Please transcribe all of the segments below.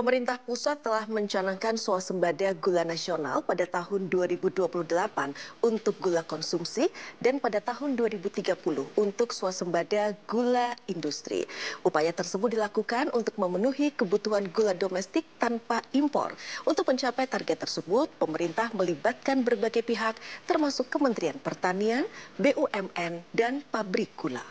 Pemerintah pusat telah mencanangkan swasembada gula nasional pada tahun 2028 untuk gula konsumsi dan pada tahun 2030 untuk swasembada gula industri. Upaya tersebut dilakukan untuk memenuhi kebutuhan gula domestik tanpa impor. Untuk mencapai target tersebut, pemerintah melibatkan berbagai pihak termasuk Kementerian Pertanian, BUMN, dan pabrik gula.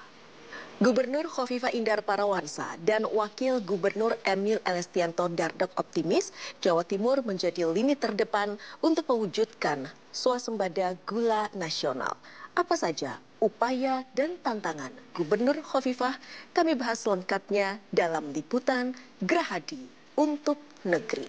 Gubernur Khofifah Indar Parawansa dan Wakil Gubernur Emil Elestianto Dardak optimis Jawa Timur menjadi lini terdepan untuk mewujudkan swasembada gula nasional. Apa saja upaya dan tantangan Gubernur Khofifah? Kami bahas lengkapnya dalam liputan Gerahadi untuk Negeri.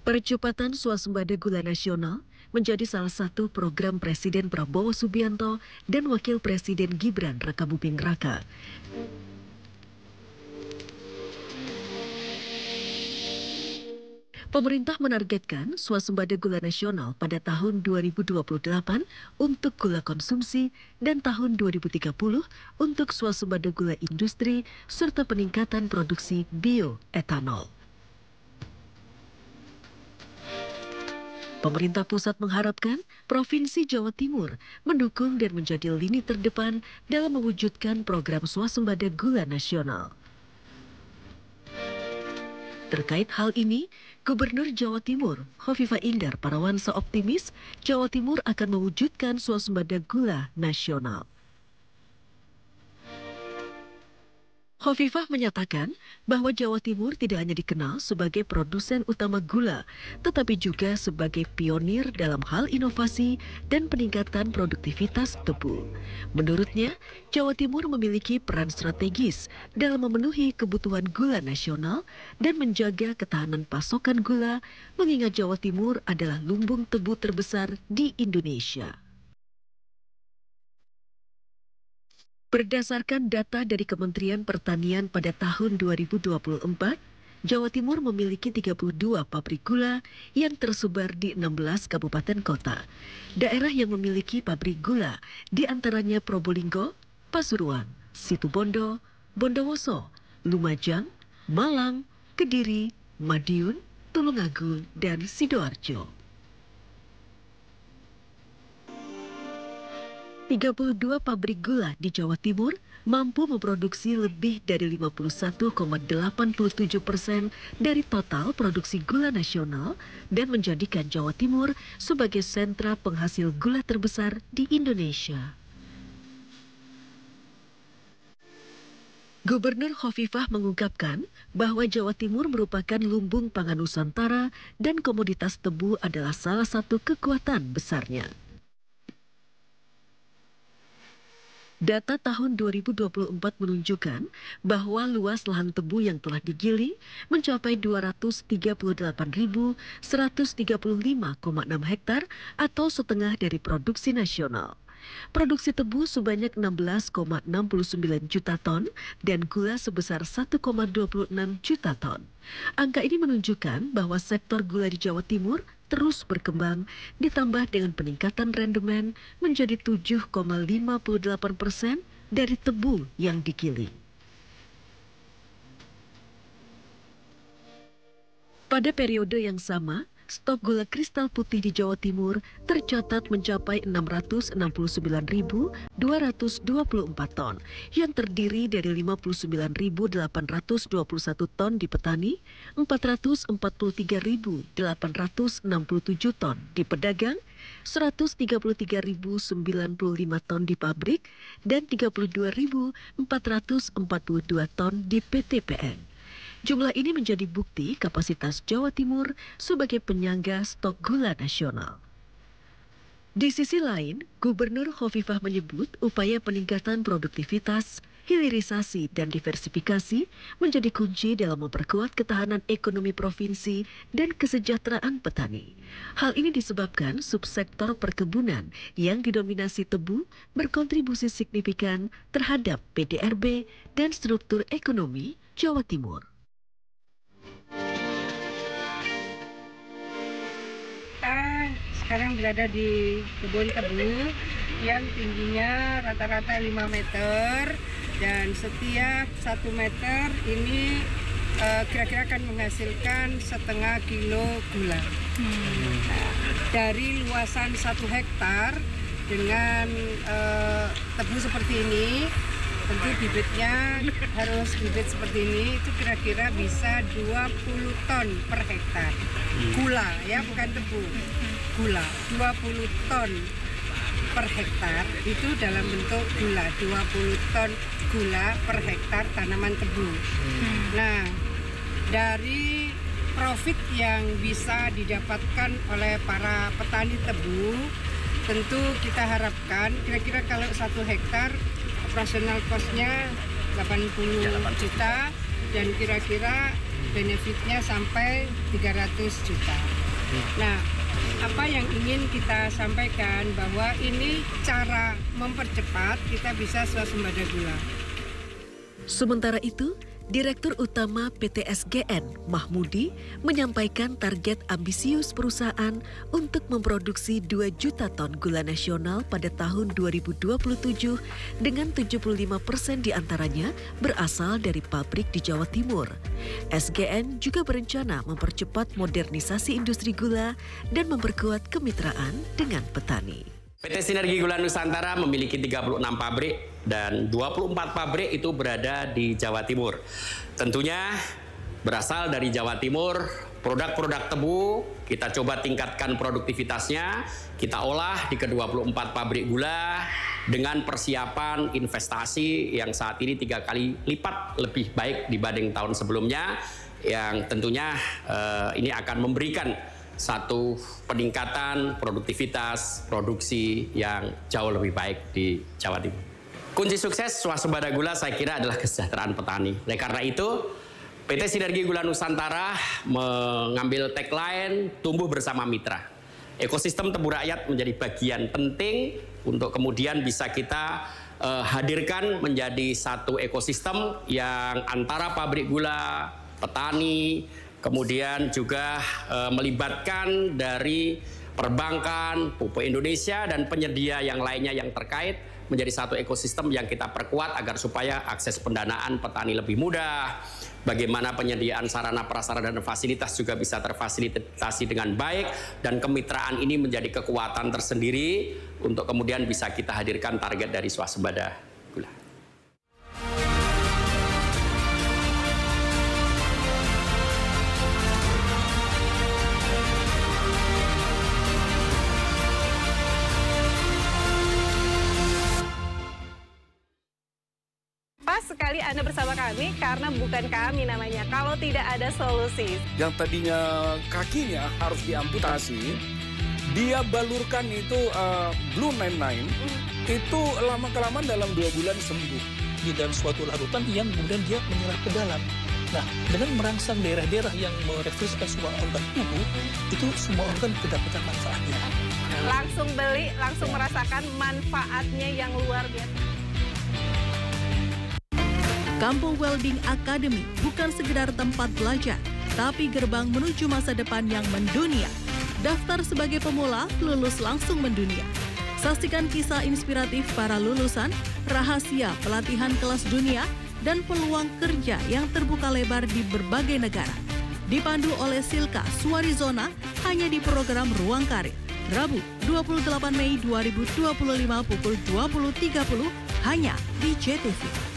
Percepatan swasembada gula nasional menjadi salah satu program Presiden Prabowo Subianto dan Wakil Presiden Gibran Rakabuming Raka. Pemerintah menargetkan swasembada gula nasional pada tahun 2028 untuk gula konsumsi dan tahun 2030 untuk swasembada gula industri serta peningkatan produksi bioetanol. Pemerintah pusat mengharapkan Provinsi Jawa Timur mendukung dan menjadi lini terdepan dalam mewujudkan program swasembada gula nasional. Terkait hal ini, Gubernur Jawa Timur, Khofifah Indar Parawansa optimis Jawa Timur akan mewujudkan swasembada gula nasional. Khofifah menyatakan bahwa Jawa Timur tidak hanya dikenal sebagai produsen utama gula, tetapi juga sebagai pionir dalam hal inovasi dan peningkatan produktivitas tebu. Menurutnya, Jawa Timur memiliki peran strategis dalam memenuhi kebutuhan gula nasional dan menjaga ketahanan pasokan gula, mengingat Jawa Timur adalah lumbung tebu terbesar di Indonesia. Berdasarkan data dari Kementerian Pertanian pada tahun 2024, Jawa Timur memiliki 32 pabrik gula yang tersebar di 16 kabupaten kota. Daerah yang memiliki pabrik gula diantaranya Probolinggo, Pasuruan, Situbondo, Bondowoso, Lumajang, Malang, Kediri, Madiun, Tulungagung, dan Sidoarjo. 32 pabrik gula di Jawa Timur mampu memproduksi lebih dari 51,87% dari total produksi gula nasional dan menjadikan Jawa Timur sebagai sentra penghasil gula terbesar di Indonesia. Gubernur Khofifah mengungkapkan bahwa Jawa Timur merupakan lumbung pangan Nusantara dan komoditas tebu adalah salah satu kekuatan besarnya. Data tahun 2024 menunjukkan bahwa luas lahan tebu yang telah digiling mencapai 238.135,6 hektar atau setengah dari produksi nasional. Produksi tebu sebanyak 16,69 juta ton dan gula sebesar 1,26 juta ton. Angka ini menunjukkan bahwa sektor gula di Jawa Timur terus berkembang ditambah dengan peningkatan rendemen menjadi 7,58% dari tebu yang digiling. Pada periode yang sama, stok gula kristal putih di Jawa Timur tercatat mencapai 669.224 ton yang terdiri dari 59.821 ton di petani, 443.867 ton di pedagang, 133.095 ton di pabrik, dan 32.442 ton di PTPN. Jumlah ini menjadi bukti kapasitas Jawa Timur sebagai penyangga stok gula nasional. Di sisi lain, Gubernur Khofifah menyebut upaya peningkatan produktivitas, hilirisasi, dan diversifikasi menjadi kunci dalam memperkuat ketahanan ekonomi provinsi dan kesejahteraan petani. Hal ini disebabkan subsektor perkebunan yang didominasi tebu berkontribusi signifikan terhadap PDRB dan struktur ekonomi Jawa Timur. sekarang berada di kebun tebu yang tingginya rata-rata 5 meter dan setiap 1 meter ini kira-kira akan menghasilkan setengah kilo gula. Nah, dari luasan 1 hektar dengan tebu seperti ini, tentu bibitnya harus bibit seperti ini, itu kira-kira bisa 20 ton per hektar. Gula ya, bukan tebu. Gula, 20 ton per hektar itu dalam bentuk gula, 20 ton gula per hektar tanaman tebu. Nah, dari profit yang bisa didapatkan oleh para petani tebu, tentu kita harapkan kira-kira kalau 1 hektar operasional cost-nya 80 juta dan kira-kira benefitnya sampai 300 juta. Nah, apa yang ingin kita sampaikan bahwa ini cara mempercepat kita bisa swasembada gula. Sementara itu, Direktur Utama PT SGN, Mahmudi, menyampaikan target ambisius perusahaan untuk memproduksi 2 juta ton gula nasional pada tahun 2027 dengan 75% diantaranya berasal dari pabrik di Jawa Timur. SGN juga berencana mempercepat modernisasi industri gula dan memperkuat kemitraan dengan petani. PT Sinergi Gula Nusantara memiliki 36 pabrik dan 24 pabrik itu berada di Jawa Timur. Tentunya berasal dari Jawa Timur, produk-produk tebu kita coba tingkatkan produktivitasnya, kita olah di ke-24 pabrik gula dengan persiapan investasi yang saat ini 3 kali lipat lebih baik dibanding tahun sebelumnya, yang tentunya ini akan memberikan satu peningkatan produktivitas produksi yang jauh lebih baik di Jawa Timur. Kunci sukses swasembada gula saya kira adalah kesejahteraan petani. Oleh karena itu, PT Sinergi Gula Nusantara mengambil tagline tumbuh bersama mitra. Ekosistem tebu rakyat menjadi bagian penting untuk kemudian bisa kita hadirkan menjadi satu ekosistem yang antara pabrik gula, petani, kemudian juga melibatkan dari perbankan, Pupuk Indonesia, dan penyedia yang lainnya yang terkait menjadi satu ekosistem yang kita perkuat agar supaya akses pendanaan petani lebih mudah, bagaimana penyediaan sarana prasarana dan fasilitas juga bisa terfasilitasi dengan baik, dan kemitraan ini menjadi kekuatan tersendiri untuk kemudian bisa kita hadirkan target dari swasembada gula. Pas sekali Anda bersama kami karena bukan kami namanya kalau tidak ada solusi. Yang tadinya kakinya harus diamputasi, dia balurkan itu Blue 99, itu lama-kelamaan dalam 2 bulan sembuh. Di dalam suatu larutan yang kemudian dia menyerap ke dalam. Nah, dengan merangsang daerah-daerah yang merefleksikan semua organ tubuh, itu semua organ kedapatan manfaatnya. Langsung beli, langsung merasakan manfaatnya yang luar biasa. Kampung Welding Academy bukan sekedar tempat belajar, tapi gerbang menuju masa depan yang mendunia. Daftar sebagai pemula, lulus langsung mendunia. Saksikan kisah inspiratif para lulusan, rahasia pelatihan kelas dunia, dan peluang kerja yang terbuka lebar di berbagai negara. Dipandu oleh Silka Suarizona hanya di program Ruang Karir. Rabu 28 Mei 2025 pukul 20.30 hanya di JTV.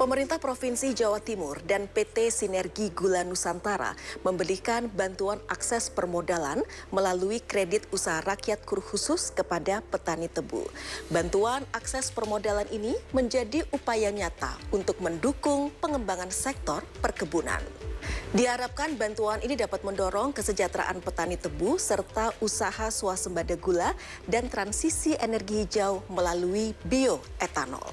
Pemerintah Provinsi Jawa Timur dan PT Sinergi Gula Nusantara memberikan bantuan akses permodalan melalui kredit usaha rakyat KUR khusus kepada petani tebu. Bantuan akses permodalan ini menjadi upaya nyata untuk mendukung pengembangan sektor perkebunan. Diharapkan bantuan ini dapat mendorong kesejahteraan petani tebu serta usaha swasembada gula dan transisi energi hijau melalui bioetanol.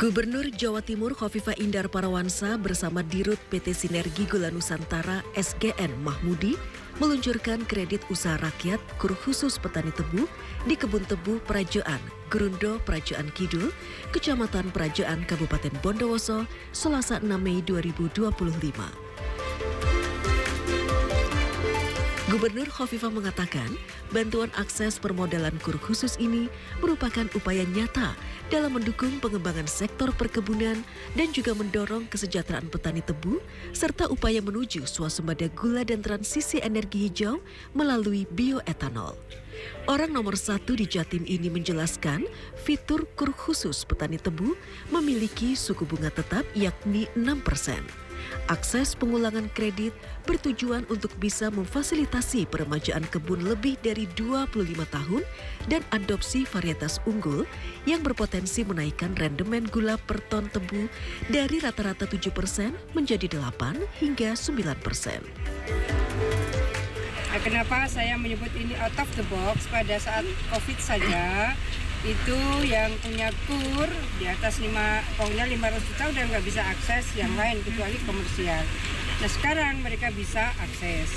Gubernur Jawa Timur Khofifah Indar Parawansa bersama Dirut PT Sinergi Gula Nusantara SGN Mahmudi meluncurkan kredit usaha rakyat KUR khusus petani tebu di Kebun Tebu Prajaan, Grundo Prajaan Kidul, Kecamatan Prajaan Kabupaten Bondowoso, Selasa 6 Mei 2025. Gubernur Khofifah mengatakan, bantuan akses permodalan KUR khusus ini merupakan upaya nyata dalam mendukung pengembangan sektor perkebunan dan juga mendorong kesejahteraan petani tebu, serta upaya menuju swasembada gula dan transisi energi hijau melalui bioetanol. Orang nomor 1 di Jatim ini menjelaskan, fitur KUR khusus petani tebu memiliki suku bunga tetap yakni 6%. Akses pengulangan kredit bertujuan untuk bisa memfasilitasi peremajaan kebun lebih dari 25 tahun dan adopsi varietas unggul yang berpotensi menaikkan rendemen gula per ton tebu dari rata-rata 7% menjadi 8 hingga 9%. Kenapa saya menyebut ini out of the box? Pada saat COVID saja, itu yang punya KUR di atas 500 juta udah nggak bisa akses yang lain kecuali komersial. Nah sekarang mereka bisa akses.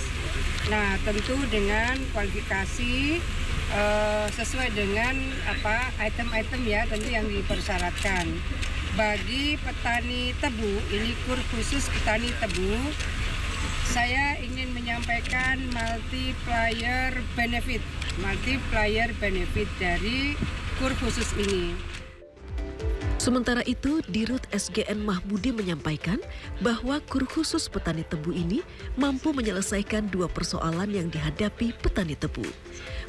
Nah tentu dengan kualifikasi sesuai dengan item-item ya tentu yang dipersyaratkan. Bagi petani tebu, ini KUR khusus petani tebu, saya ingin menyampaikan multiplier benefit dari KUR khusus ini. Sementara itu, Dirut SGN Mahmudi menyampaikan bahwa KUR khusus petani tebu ini mampu menyelesaikan 2 persoalan yang dihadapi petani tebu.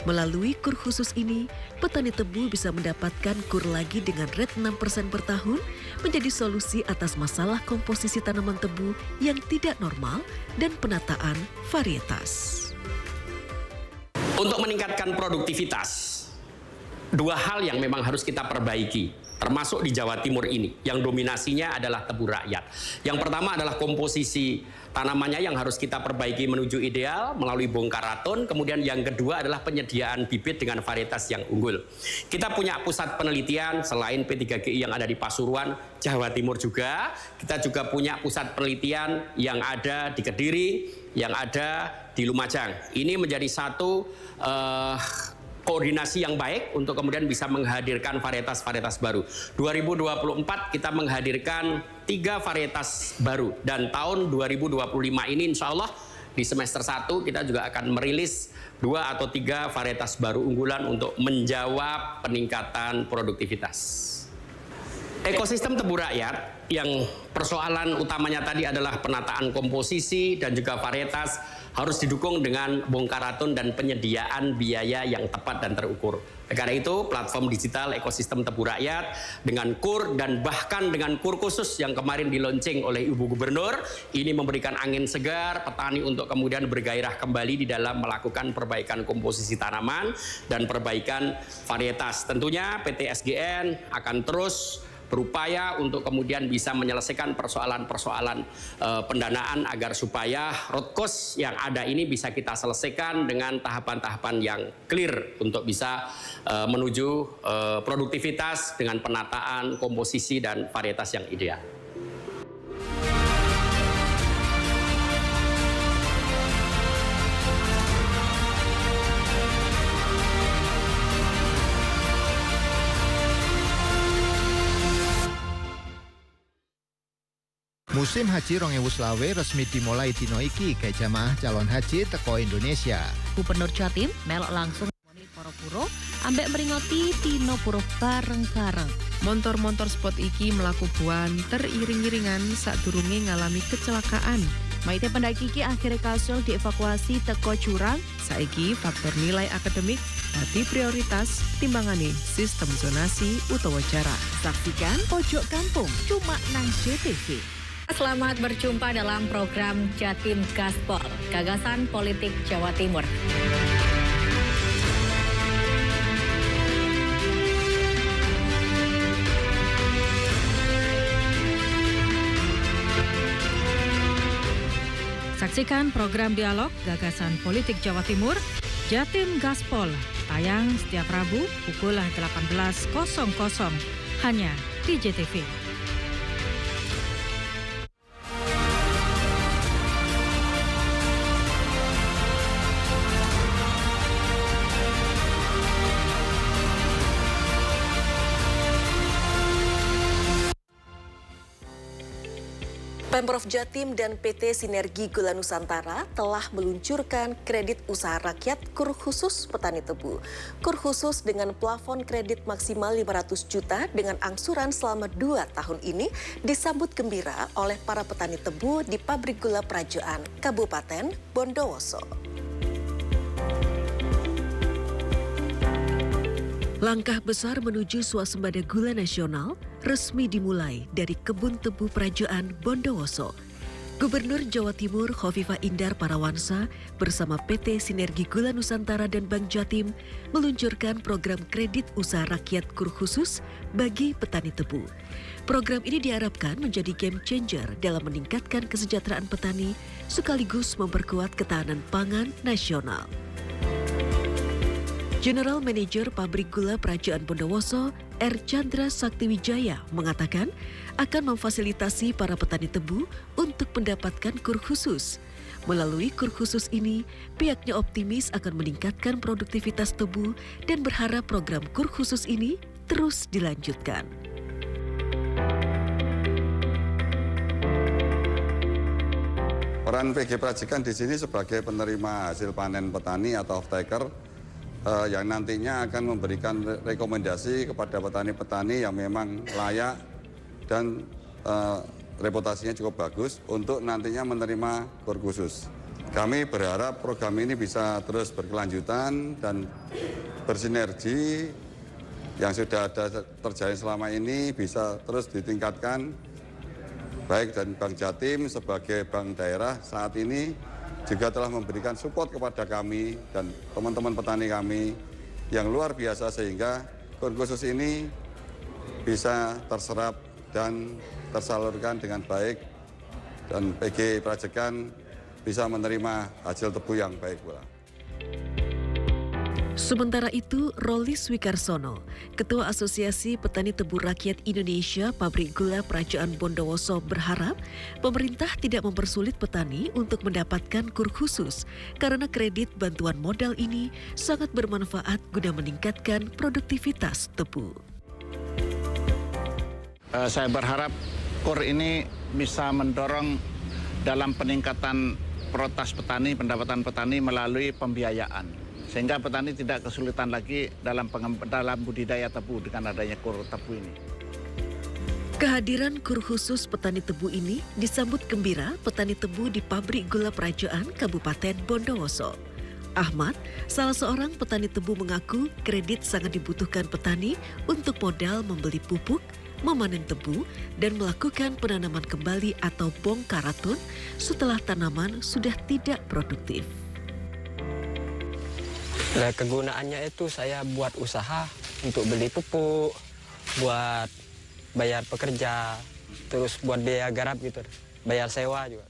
Melalui KUR khusus ini, petani tebu bisa mendapatkan KUR lagi dengan rate 6% per tahun, menjadi solusi atas masalah komposisi tanaman tebu yang tidak normal dan penataan varietas. Untuk meningkatkan produktivitas, 2 hal yang memang harus kita perbaiki, termasuk di Jawa Timur ini, yang dominasinya adalah tebu rakyat. Yang pertama adalah komposisi tanamannya yang harus kita perbaiki menuju ideal melalui bongkar ratun. Kemudian yang kedua adalah penyediaan bibit dengan varietas yang unggul. Kita punya pusat penelitian selain P3GI yang ada di Pasuruan, Jawa Timur juga. Kita juga punya pusat penelitian yang ada di Kediri, yang ada di Lumajang. Ini menjadi satu koordinasi yang baik untuk kemudian bisa menghadirkan varietas-varietas baru. 2024 kita menghadirkan 3 varietas baru, dan tahun 2025 ini insya Allah di semester 1 kita juga akan merilis 2 atau 3 varietas baru unggulan untuk menjawab peningkatan produktivitas. Ekosistem tebu rakyat yang persoalan utamanya tadi adalah penataan komposisi dan juga varietas harus didukung dengan bongkar ratun dan penyediaan biaya yang tepat dan terukur. Karena itu, platform digital ekosistem tebu rakyat dengan KUR dan bahkan dengan KUR khusus yang kemarin di-launching oleh Ibu Gubernur, ini memberikan angin segar petani untuk kemudian bergairah kembali di dalam melakukan perbaikan komposisi tanaman dan perbaikan varietas. Tentunya PT SGN akan terus berupaya untuk kemudian bisa menyelesaikan persoalan-persoalan pendanaan agar supaya road cost yang ada ini bisa kita selesaikan dengan tahapan-tahapan yang clear untuk bisa menuju produktivitas dengan penataan komposisi dan varietas yang ideal. Musim Haji 2025 resmi dimulai dino iki ke jamaah calon haji teko Indonesia. Gubernur Jatim melok langsung moni para puro ambek meringoti dino puro bareng-bareng. Montor-montor spot iki mlaku buanter iring-iringan sadurunge ngalami kecelakaan. Maite pendaki iki akhirnya kasul dievakuasi teko jurang. Saiki faktor nilai akademik dadi prioritas timbangane sistem zonasi utawa jarak. Saksikan Pojok Kampung cuma nang JTV. Selamat berjumpa dalam program Jatim Gaspol, gagasan politik Jawa Timur. Saksikan program dialog gagasan politik Jawa Timur, Jatim Gaspol, tayang setiap Rabu pukul 18.00 hanya di JTV. Pemprov Jatim dan PT Sinergi Gula Nusantara telah meluncurkan kredit usaha rakyat KUR khusus petani tebu. KUR khusus dengan plafon kredit maksimal 500 juta dengan angsuran selama 2 tahun ini disambut gembira oleh para petani tebu di pabrik gula Prajaan, Kabupaten Bondowoso. Langkah besar menuju swasembada gula nasional resmi dimulai dari kebun tebu Prajaan Bondowoso. Gubernur Jawa Timur Khofifah Indar Parawansa bersama PT Sinergi Gula Nusantara dan Bank Jatim meluncurkan program kredit usaha rakyat KUR khusus bagi petani tebu. Program ini diharapkan menjadi game changer dalam meningkatkan kesejahteraan petani sekaligus memperkuat ketahanan pangan nasional. General Manager Pabrik Gula Prajaan Bondowoso, R. Chandra Saktiwijaya mengatakan akan memfasilitasi para petani tebu untuk mendapatkan KUR khusus. Melalui KUR khusus ini, pihaknya optimis akan meningkatkan produktivitas tebu dan berharap program KUR khusus ini terus dilanjutkan. Peran PG Prajikan di sini sebagai penerima hasil panen petani atau off-taker yang nantinya akan memberikan rekomendasi kepada petani-petani yang memang layak dan reputasinya cukup bagus untuk nantinya menerima KUR khusus. Kami berharap program ini bisa terus berkelanjutan dan bersinergi yang sudah ada terjalin selama ini bisa terus ditingkatkan, baik dan Bank Jatim sebagai bank daerah saat ini juga telah memberikan support kepada kami dan teman-teman petani kami yang luar biasa sehingga KUR khusus ini bisa terserap dan tersalurkan dengan baik dan PG Prajikan bisa menerima hasil tebu yang baik pula. Sementara itu, Rolis Wikarsono, Ketua Asosiasi Petani Tebu Rakyat Indonesia Pabrik Gula Prajaan Bondowoso berharap pemerintah tidak mempersulit petani untuk mendapatkan KUR khusus karena kredit bantuan modal ini sangat bermanfaat guna meningkatkan produktivitas tebu. Saya berharap KUR ini bisa mendorong dalam peningkatan prioritas petani, pendapatan petani melalui pembiayaan. Sehingga petani tidak kesulitan lagi dalam budidaya tebu dengan adanya KUR tebu ini. Kehadiran KUR khusus petani tebu ini disambut gembira petani tebu di pabrik gula Prajaan Kabupaten Bondowoso. Ahmad, salah seorang petani tebu mengaku kredit sangat dibutuhkan petani untuk modal membeli pupuk, memanen tebu, dan melakukan penanaman kembali atau bongkar ratun setelah tanaman sudah tidak produktif. Nah, kegunaannya itu saya buat usaha untuk beli pupuk, buat bayar pekerja, terus buat biaya garap gitu, bayar sewa juga.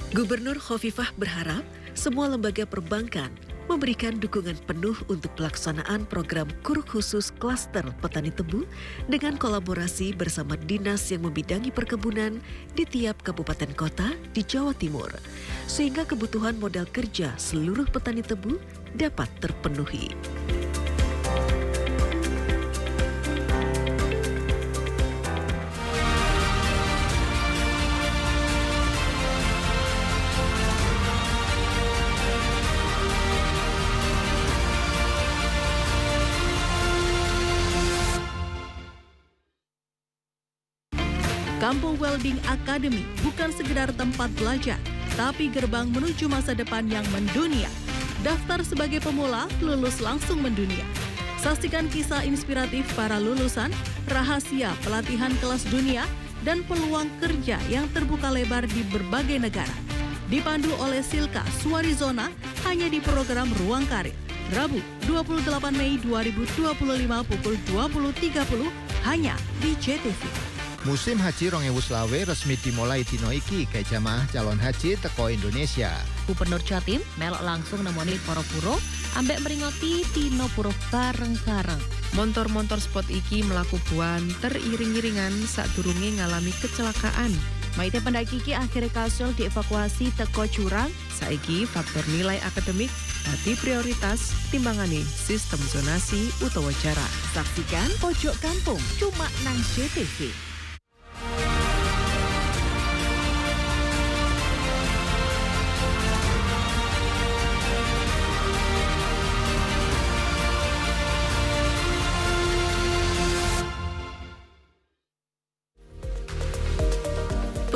Gubernur Khofifah berharap semua lembaga perbankan memberikan dukungan penuh untuk pelaksanaan program KUR khusus klaster petani tebu dengan kolaborasi bersama dinas yang membidangi perkebunan di tiap kabupaten kota di Jawa Timur, sehingga kebutuhan modal kerja seluruh petani tebu dapat terpenuhi. Kampung Welding Academy bukan sekedar tempat belajar, tapi gerbang menuju masa depan yang mendunia. Daftar sebagai pemula, lulus langsung mendunia. Saksikan kisah inspiratif para lulusan, rahasia pelatihan kelas dunia, dan peluang kerja yang terbuka lebar di berbagai negara. Dipandu oleh Silka Suarizona hanya di program Ruang Karir. Rabu 28 Mei 2025 pukul 20.30 hanya di JTV. Musim Haji 2025 resmi dimulai dino iki ke jamaah calon haji teko Indonesia. Gubernur Jatim melok langsung nemoni para puro ambek meringoti dino puro bareng-bareng. Montor-montor spot iki melaku buanter iring-iringan sadurunge ngalami kecelakaan. Maite pendaki iki akhirnya kasul dievakuasi teko jurang. Saiki faktor nilai akademik dadi prioritas timbangane sistem zonasi utawa jarak. Saksikan Pojok Kampung cuma nang JTV.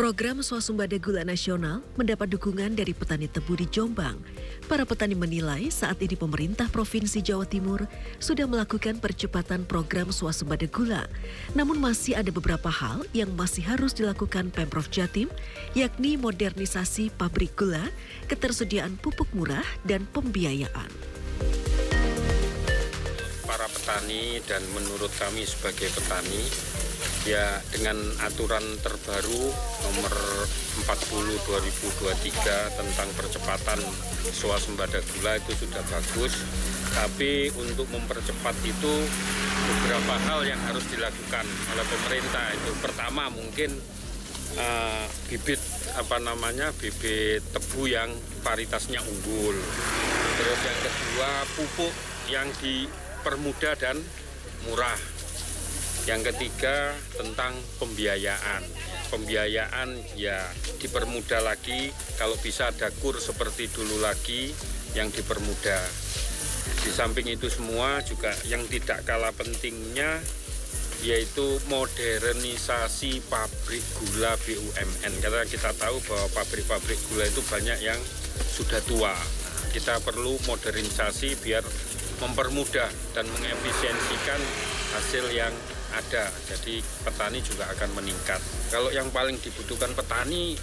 Program Swasembada Gula Nasional mendapat dukungan dari petani tebu di Jombang. Para petani menilai saat ini pemerintah Provinsi Jawa Timur sudah melakukan percepatan program swasembada gula. Namun masih ada beberapa hal yang masih harus dilakukan Pemprov Jatim, yakni modernisasi pabrik gula, ketersediaan pupuk murah, dan pembiayaan. Para petani dan menurut kami sebagai petani, ya dengan aturan terbaru nomor 40/2023 tentang percepatan swasembada gula itu sudah bagus. Tapi untuk mempercepat itu beberapa hal yang harus dilakukan oleh pemerintah. Itu pertama mungkin bibit bibit tebu yang varietasnya unggul. Terus yang kedua pupuk yang dipermudah dan murah. Yang ketiga tentang pembiayaan. Pembiayaan ya dipermudah lagi, kalau bisa ada kur seperti dulu lagi yang dipermudah. Di samping itu semua juga yang tidak kalah pentingnya yaitu modernisasi pabrik gula BUMN. Karena kita tahu bahwa pabrik-pabrik gula itu banyak yang sudah tua. Kita perlu modernisasi biar mempermudah dan mengefisiensikan hasil yang ada. Jadi petani juga akan meningkat. Kalau yang paling dibutuhkan petani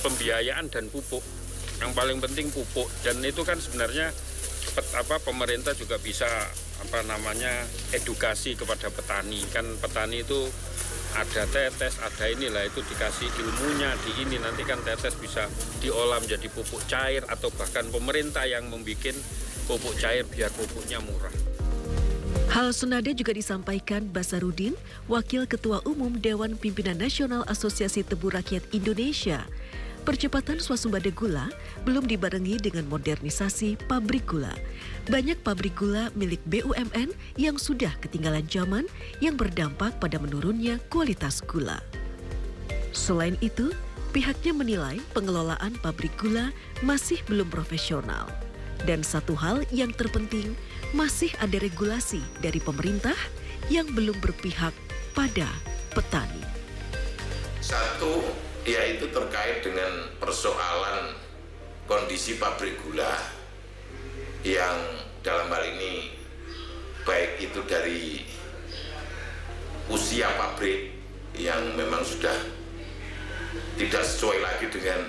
pembiayaan dan pupuk. Yang paling penting pupuk, dan itu kan sebenarnya pemerintah juga bisa edukasi kepada petani. Kan petani itu ada tetes, ada inilah, itu dikasih ilmunya di ini, nanti kan tetes bisa diolah menjadi pupuk cair atau bahkan pemerintah yang membuat pupuk cair biar pupuknya murah. Hal senada juga disampaikan Basarudin, Wakil Ketua Umum Dewan Pimpinan Nasional Asosiasi Tebu Rakyat Indonesia. Percepatan swasembada gula belum dibarengi dengan modernisasi pabrik gula. Banyak pabrik gula milik BUMN yang sudah ketinggalan zaman yang berdampak pada menurunnya kualitas gula. Selain itu, pihaknya menilai pengelolaan pabrik gula masih belum profesional. Dan satu hal yang terpenting, masih ada regulasi dari pemerintah yang belum berpihak pada petani. Satu, yaitu terkait dengan persoalan kondisi pabrik gula yang dalam hal ini baik itu dari usia pabrik yang memang sudah tidak sesuai lagi dengan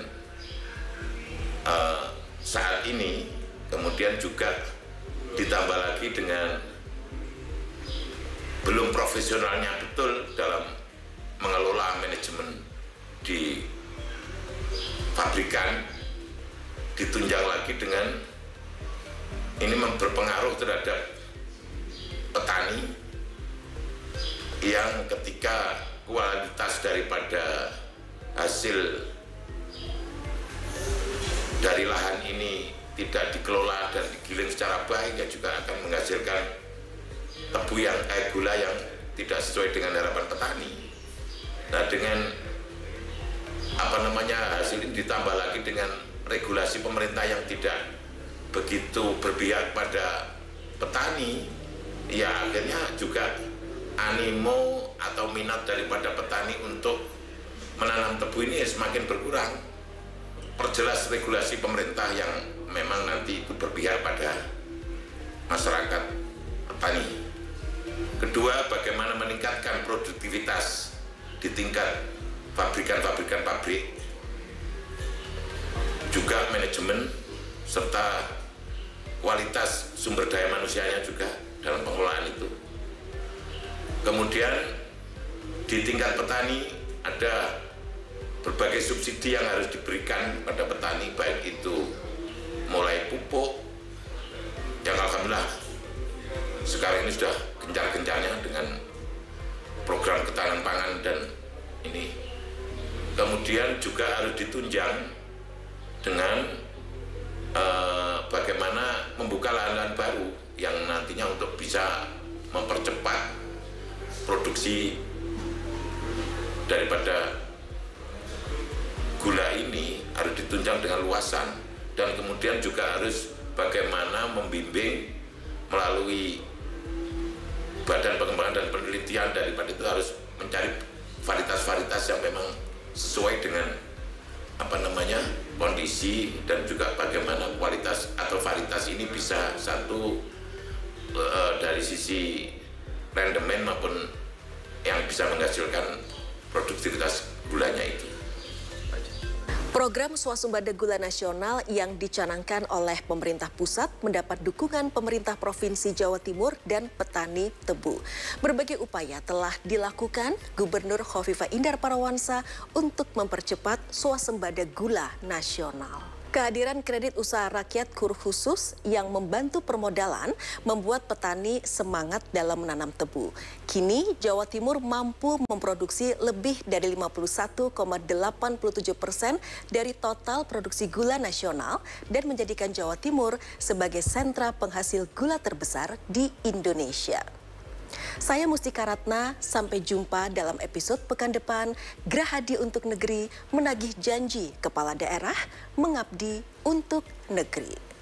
saat ini, kemudian juga ditambah lagi dengan belum profesionalnya betul dalam mengelola manajemen di pabrikan, ditunjang lagi dengan ini berpengaruh terhadap petani yang ketika kualitas daripada hasil dari lahan ini tidak dikelola dan digiling secara baik, ya juga akan menghasilkan tebu yang gula yang tidak sesuai dengan harapan petani. Nah, dengan hasil ini ditambah lagi dengan regulasi pemerintah yang tidak begitu berpihak pada petani, ya akhirnya juga animo atau minat daripada petani untuk menanam tebu ini semakin berkurang. Perjelas regulasi pemerintah yang memang nanti itu berpihak pada masyarakat petani. Kedua, bagaimana meningkatkan produktivitas di tingkat pabrikan-pabrikan pabrik, juga manajemen serta kualitas sumber daya manusianya juga dalam pengelolaan itu. Kemudian di tingkat petani ada berbagai subsidi yang harus diberikan pada petani, baik itu mulai pupuk yang alhamdulillah sekarang ini sudah gencar-gencarnya dengan program ketahanan pangan dan ini. Kemudian juga harus ditunjang dengan bagaimana membuka lahan-lahan baru yang nantinya untuk bisa mempercepat produksi daripada gula ini, harus ditunjang dengan luasan. Dan kemudian juga harus bagaimana membimbing melalui Badan Pengembangan dan Penelitian daripada itu harus mencari varietas-varietas yang memang sesuai dengan kondisi dan juga bagaimana kualitas atau varietas ini bisa satu dari sisi rendemen maupun yang bisa menghasilkan produktivitas gulanya itu. Program swasembada gula nasional yang dicanangkan oleh pemerintah pusat mendapat dukungan pemerintah Provinsi Jawa Timur dan petani tebu. Berbagai upaya telah dilakukan Gubernur Khofifah Indar Parawansa untuk mempercepat swasembada gula nasional. Kehadiran kredit usaha rakyat KUR khusus yang membantu permodalan membuat petani semangat dalam menanam tebu. Kini Jawa Timur mampu memproduksi lebih dari 51,87% dari total produksi gula nasional dan menjadikan Jawa Timur sebagai sentra penghasil gula terbesar di Indonesia. Saya Mustika Ratna, sampai jumpa dalam episode pekan depan. Gerahadi untuk negeri menagih janji kepala daerah mengabdi untuk negeri.